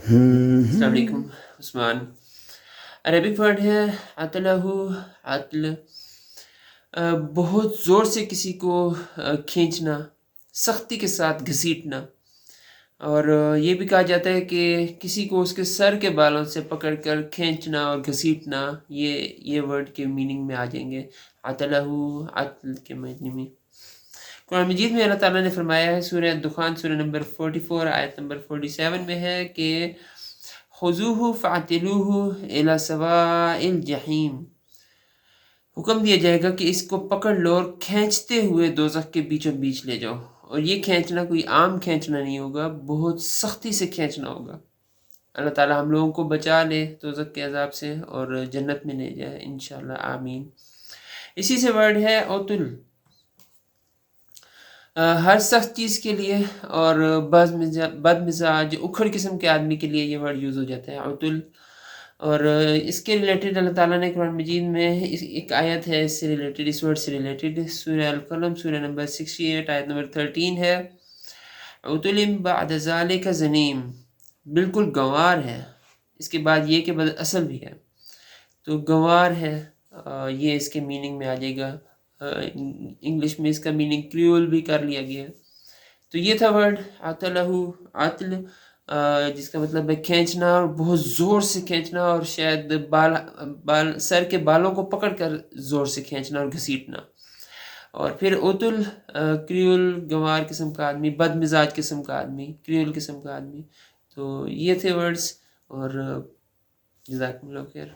السلام علیکم عثمان. Arabic word ہے عطلہ. عطل بہت زور سے کسی کو کھینچنا، سختی کے ساتھ گھسیٹنا. اور یہ بھی کہا جاتا ہے کہ کسی کو اس کے سر کے بالوں سے پکڑ کر کھینچنا اور گھسیٹنا، یہ ورڈ کے میننگ میں آ جائیں گے. عطلہ عطل کے معنی میں قرآن مجید میں اللہ تعالیٰ نے فرمایا ہے، سورہ دخان سورہ نمبر 44 آیت نمبر 47 میں ہے کہ خذوہ فاعتلوہ الی سواء الجحیم. حکم دیا جائے گا کہ اس کو پکڑ لو اور کھینچتے ہوئے دوزخ کے بیچوں بیچ لے جاؤ. اور یہ کھینچنا کوئی عام کھینچنا نہیں ہوگا، بہت سختی سے کھینچنا ہوگا. اللہ تعالیٰ ہم لوگوں کو بچا لے دوزخ کے عذاب سے اور جنت میں لے جائے انشاءاللہ، آمین. اسی سے ورڈ ہے عتل. ہر سخت چیز کے لیے اور بد مزاج اکھڑ قسم کے آدمی کے لیے یہ ورڈ یوز ہو جاتا ہے عتل. اور اس کے ریلیٹڈ اللہ تعالیٰ نے قرآن مجید میں ایک آیت ہے اس سے ریلیٹڈ، اس ورڈ سے ریلیٹڈ، سورہ القلم سورہ نمبر 68 آیت نمبر 13 ہے. عتل بعد ذالک زنیم، بالکل گنوار ہے، اس کے بعد یہ کہ بد اصل بھی ہے، تو گنوار ہے. یہ اس کے میننگ میں آ جائے گا. انگلش میں اس کا میننگ کریول بھی کر لیا گیا. تو یہ تھا ورڈ عطلہ عطل، جس کا مطلب ہے کھینچنا، اور بہت زور سے کھینچنا، اور شاید سر کے بالوں کو پکڑ کر زور سے کھینچنا اور گھسیٹنا. اور پھر عتل کریول، گنوار قسم کا آدمی، بد مزاج قسم کا آدمی، کریول قسم کا آدمی. تو یہ تھے ورڈز، اور جزاکم اللہ خیر.